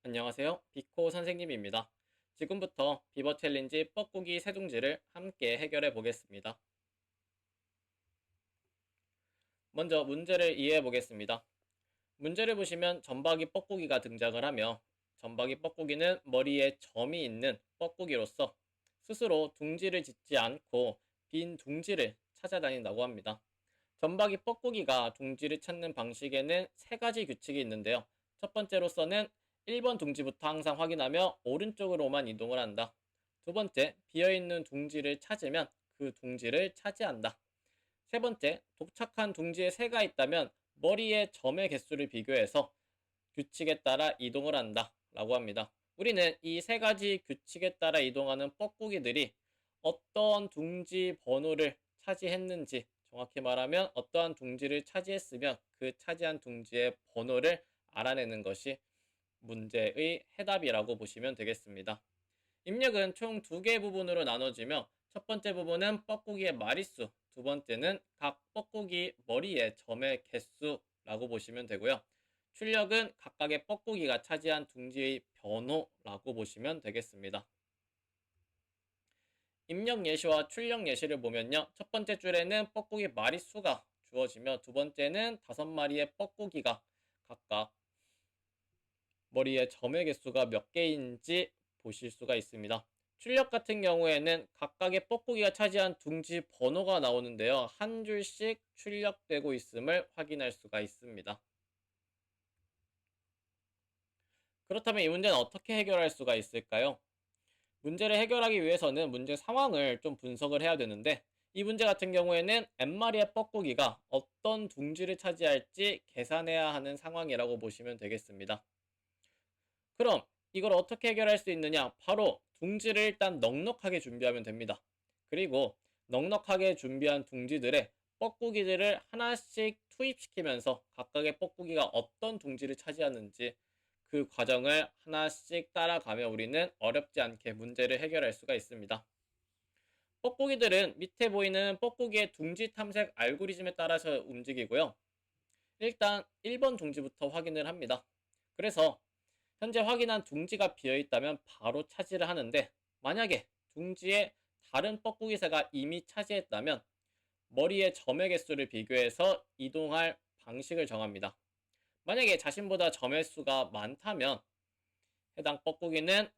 안녕하세요. 비코 선생님입니다. 지금부터 비버 챌린지 뻐꾸기 세 둥지를 함께 해결해 보겠습니다. 먼저 문제를 이해해 보겠습니다. 문제를 보시면 점박이 뻐꾸기가 등장을 하며 점박이 뻐꾸기는 머리에 점이 있는 뻐꾸기로서 스스로 둥지를 짓지 않고 빈 둥지를 찾아다닌다고 합니다. 점박이 뻐꾸기가 둥지를 찾는 방식에는 세 가지 규칙이 있는데요. 첫 번째로서는 1번 둥지부터 항상 확인하며 오른쪽으로만 이동을 한다. 두 번째, 비어있는 둥지를 찾으면 그 둥지를 차지한다. 세 번째, 도착한 둥지에 새가 있다면 머리의 점의 개수를 비교해서 규칙에 따라 이동을 한다. 라고 합니다. 우리는 이 세 가지 규칙에 따라 이동하는 뻐꾸기들이 어떤 둥지 번호를 차지했는지, 정확히 말하면 어떠한 둥지를 차지했으면 그 차지한 둥지의 번호를 알아내는 것이 문제의 해답이라고 보시면 되겠습니다. 입력은 총 두 개 부분으로 나눠지며 첫 번째 부분은 뻐꾸기의 마리수, 두 번째는 각 뻐꾸기 머리의 점의 개수라고 보시면 되고요. 출력은 각각의 뻐꾸기가 차지한 둥지의 변호라고 보시면 되겠습니다. 입력 예시와 출력 예시를 보면요. 첫 번째 줄에는 뻐꾸기 마리수가 주어지며 두 번째는 5마리의 뻐꾸기가 각각 머리의 점의 개수가 몇 개인지 보실 수가 있습니다. 출력 같은 경우에는 각각의 뻐꾸기가 차지한 둥지 번호가 나오는데요. 한 줄씩 출력되고 있음을 확인할 수가 있습니다. 그렇다면 이 문제는 어떻게 해결할 수가 있을까요? 문제를 해결하기 위해서는 문제 상황을 좀 분석을 해야 되는데 이 문제 같은 경우에는 n마리의 뻐꾸기가 어떤 둥지를 차지할지 계산해야 하는 상황이라고 보시면 되겠습니다. 그럼 이걸 어떻게 해결할 수 있느냐? 바로 둥지를 일단 넉넉하게 준비하면 됩니다. 그리고 넉넉하게 준비한 둥지들에 뻐꾸기들을 하나씩 투입시키면서 각각의 뻐꾸기가 어떤 둥지를 차지하는지 그 과정을 하나씩 따라가며 우리는 어렵지 않게 문제를 해결할 수가 있습니다. 뻐꾸기들은 밑에 보이는 뻐꾸기의 둥지 탐색 알고리즘에 따라서 움직이고요. 일단 1번 둥지부터 확인을 합니다. 그래서 현재 확인한 둥지가 비어있다면 바로 차지를 하는데 만약에 둥지에 다른 뻐꾸기 새가 이미 차지했다면 머리의 점의 개수를 비교해서 이동할 방식을 정합니다. 만약에 자신보다 점의 수가 많다면 해당 뻐꾸기는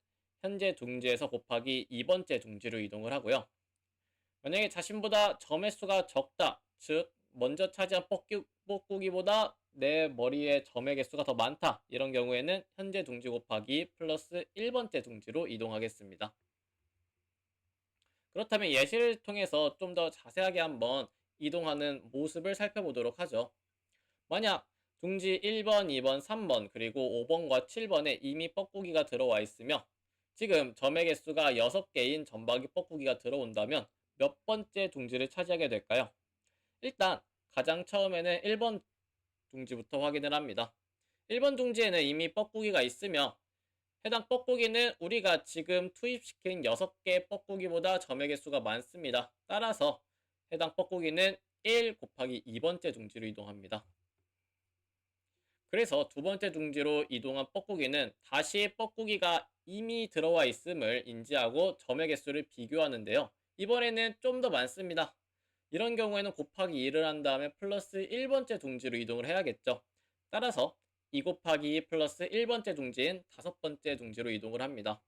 현재 둥지에서 곱하기 2번째 둥지로 이동을 하고요. 만약에 자신보다 점의 수가 적다, 즉 먼저 차지한 뻐꾸기보다 내 머리의 점의 개수가 더 많다, 이런 경우에는 현재 둥지 곱하기 플러스 1번째 둥지로 이동하겠습니다. 그렇다면 예시를 통해서 좀 더 자세하게 한번 이동하는 모습을 살펴보도록 하죠. 만약 둥지 1번, 2번, 3번, 그리고 5번과 7번에 이미 뻐꾸기가 들어와 있으며 지금 점의 개수가 6개인 점박이 뻐꾸기가 들어온다면 몇 번째 둥지를 차지하게 될까요? 일단 가장 처음에는 1번 둥지부터 확인을 합니다. 1번 둥지에는 이미 뻐꾸기가 있으며 해당 뻐꾸기는 우리가 지금 투입시킨 6개의 뻐꾸기보다 점의 개수가 많습니다. 따라서 해당 뻐꾸기는 1 곱하기 2번째 둥지로 이동합니다. 그래서 두 번째 둥지로 이동한 뻐꾸기는 다시 뻐꾸기가 이미 들어와 있음을 인지하고 점의 개수를 비교하는데요. 이번에는 좀 더 많습니다. 이런 경우에는 곱하기 2를 한 다음에 플러스 1번째 둥지로 이동을 해야겠죠. 따라서 2 곱하기 2 플러스 1번째 둥지인 5번째 둥지로 이동을 합니다.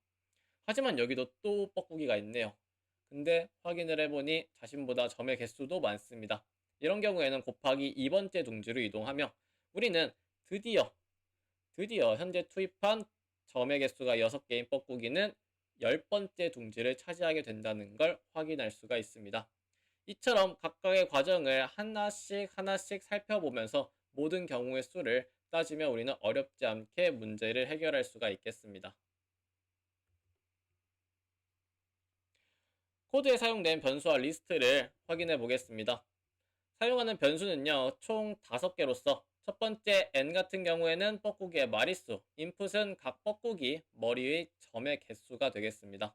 하지만 여기도 또 뻐꾸기가 있네요. 근데 확인을 해보니 자신보다 점의 개수도 많습니다. 이런 경우에는 곱하기 2번째 둥지로 이동하며 우리는 드디어 현재 투입한 점의 개수가 6개인 뻐꾸기는 10번째 둥지를 차지하게 된다는 걸 확인할 수가 있습니다. 이처럼 각각의 과정을 하나씩 살펴보면서 모든 경우의 수를 따지면 우리는 어렵지 않게 문제를 해결할 수가 있겠습니다. 코드에 사용된 변수와 리스트를 확인해 보겠습니다. 사용하는 변수는요, 총 5개로서 첫 번째 n 같은 경우에는 뻐꾸기의 마리수, 인풋은 각 뻐꾸기 머리의 점의 개수가 되겠습니다.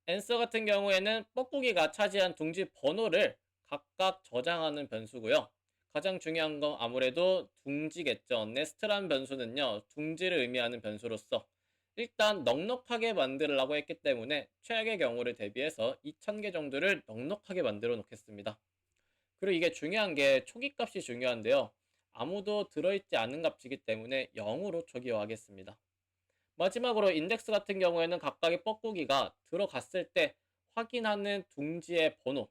answer 같은 경우에는 뻐꾸기가 차지한 둥지 번호를 각각 저장하는 변수고요. 가장 중요한 건 아무래도 둥지겠죠. 네스트라는 변수는요, 둥지를 의미하는 변수로서 일단 넉넉하게 만들라고 했기 때문에 최악의 경우를 대비해서 2000개 정도를 넉넉하게 만들어 놓겠습니다. 그리고 이게 중요한 게 초기 값이 중요한데요. 아무도 들어있지 않은 값이기 때문에 0으로 초기화하겠습니다. 마지막으로 인덱스 같은 경우에는 각각의 뻐꾸기가 들어갔을 때 확인하는 둥지의 번호,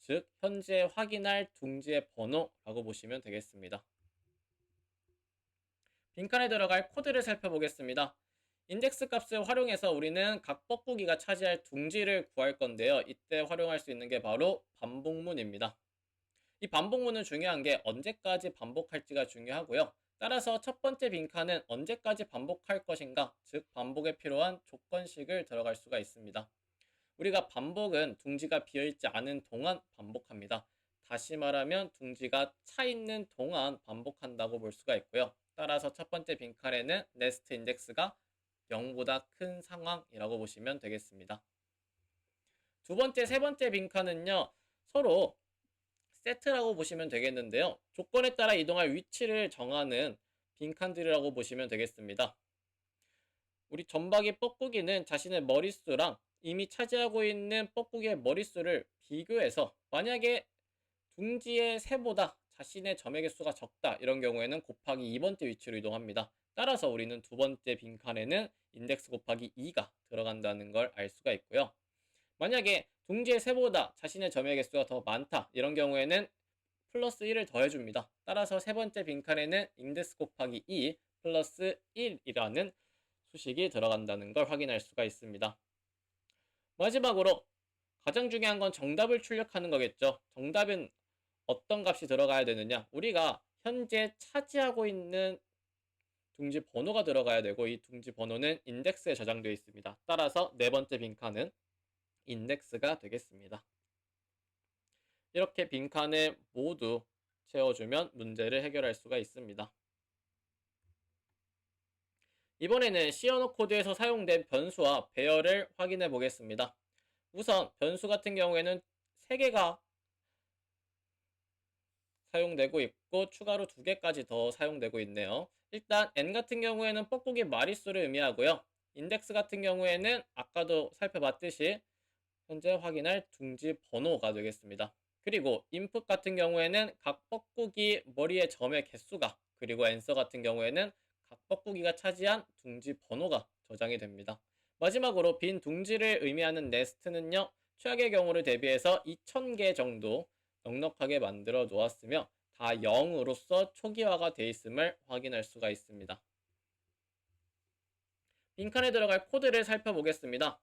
즉 현재 확인할 둥지의 번호라고 보시면 되겠습니다. 빈칸에 들어갈 코드를 살펴보겠습니다. 인덱스 값을 활용해서 우리는 각 뻐꾸기가 차지할 둥지를 구할 건데요. 이때 활용할 수 있는 게 바로 반복문입니다. 이 반복문은 중요한 게 언제까지 반복할지가 중요하고요. 따라서 첫 번째 빈칸은 언제까지 반복할 것인가, 즉 반복에 필요한 조건식을 들어갈 수가 있습니다. 우리가 반복은 둥지가 비어있지 않은 동안 반복합니다. 다시 말하면 둥지가 차 있는 동안 반복한다고 볼 수가 있고요. 따라서 첫 번째 빈칸에는 네스트 인덱스가 0보다 큰 상황이라고 보시면 되겠습니다. 두 번째, 세 번째 빈칸은요, 서로 세트라고 보시면 되겠는데요. 조건에 따라 이동할 위치를 정하는 빈칸들이라고 보시면 되겠습니다. 우리 전박이 뻐꾸기는 자신의 머릿수랑 이미 차지하고 있는 뻐꾸기의 머릿수를 비교해서 만약에 둥지의 세보다 자신의 점의 개수가 적다 이런 경우에는 곱하기 2번째 위치로 이동합니다. 따라서 우리는 두 번째 빈칸에는 인덱스 곱하기 2가 들어간다는 걸 알 수가 있고요. 만약에 둥지의 세보다 자신의 점의 개수가 더 많다 이런 경우에는 플러스 1을 더해줍니다. 따라서 세 번째 빈칸에는 인덱스 곱하기 2 플러스 1이라는 수식이 들어간다는 걸 확인할 수가 있습니다. 마지막으로 가장 중요한 건 정답을 출력하는 거겠죠. 정답은 어떤 값이 들어가야 되느냐, 우리가 현재 차지하고 있는 둥지 번호가 들어가야 되고 이 둥지 번호는 인덱스에 저장되어 있습니다. 따라서 네 번째 빈칸은 인덱스가 되겠습니다. 이렇게 빈칸을 모두 채워주면 문제를 해결할 수가 있습니다. 이번에는 C 언어 코드에서 사용된 변수와 배열을 확인해 보겠습니다. 우선 변수 같은 경우에는 3개가 사용되고 있고 추가로 2개까지 더 사용되고 있네요. 일단 n 같은 경우에는 뻐꾸기 마릿수를 의미하고요. 인덱스 같은 경우에는 아까도 살펴봤듯이 현재 확인할 둥지 번호가 되겠습니다. 그리고 input 같은 경우에는 각 뻐꾸기 머리의 점의 개수가, 그리고 answer 같은 경우에는 각 뻐꾸기가 차지한 둥지 번호가 저장이 됩니다. 마지막으로 빈 둥지를 의미하는 nest는요, 최악의 경우를 대비해서 2000개 정도 넉넉하게 만들어 놓았으며 다 0으로서 초기화가 되어 있음을 확인할 수가 있습니다. 빈칸에 들어갈 코드를 살펴보겠습니다.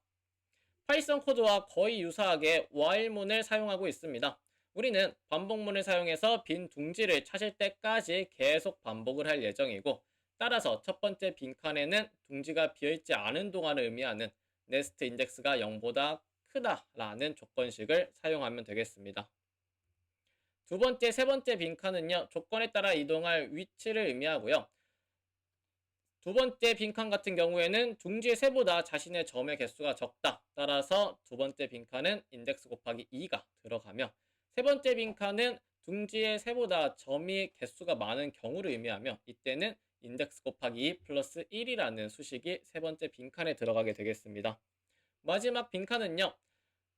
파이썬 코드와 거의 유사하게 while문을 사용하고 있습니다. 우리는 반복문을 사용해서 빈 둥지를 찾을 때까지 계속 반복을 할 예정이고, 따라서 첫 번째 빈칸에는 둥지가 비어있지 않은 동안을 의미하는 네스트 인덱스가 0보다 크다라는 조건식을 사용하면 되겠습니다. 두 번째, 세 번째 빈칸은요, 조건에 따라 이동할 위치를 의미하고요. 두 번째 빈칸 같은 경우에는 둥지의 세보다 자신의 점의 개수가 적다. 따라서 두 번째 빈칸은 인덱스 곱하기 2가 들어가며, 세 번째 빈칸은 둥지의 세보다 점의 개수가 많은 경우를 의미하며 이때는 인덱스 곱하기 2 플러스 1이라는 수식이 세 번째 빈칸에 들어가게 되겠습니다. 마지막 빈칸은요,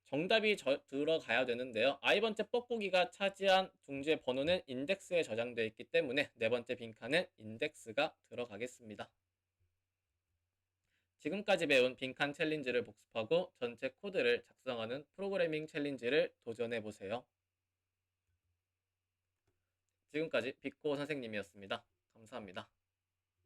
정답이 들어가야 되는데요. i번째 뻐꾸기가 차지한 둥지의 번호는 인덱스에 저장되어 있기 때문에 네 번째 빈칸은 인덱스가 들어가겠습니다. 지금까지 배운 빈칸 챌린지를 복습하고 전체 코드를 작성하는 프로그래밍 챌린지를 도전해보세요. 지금까지 빅코 선생님이었습니다. 감사합니다.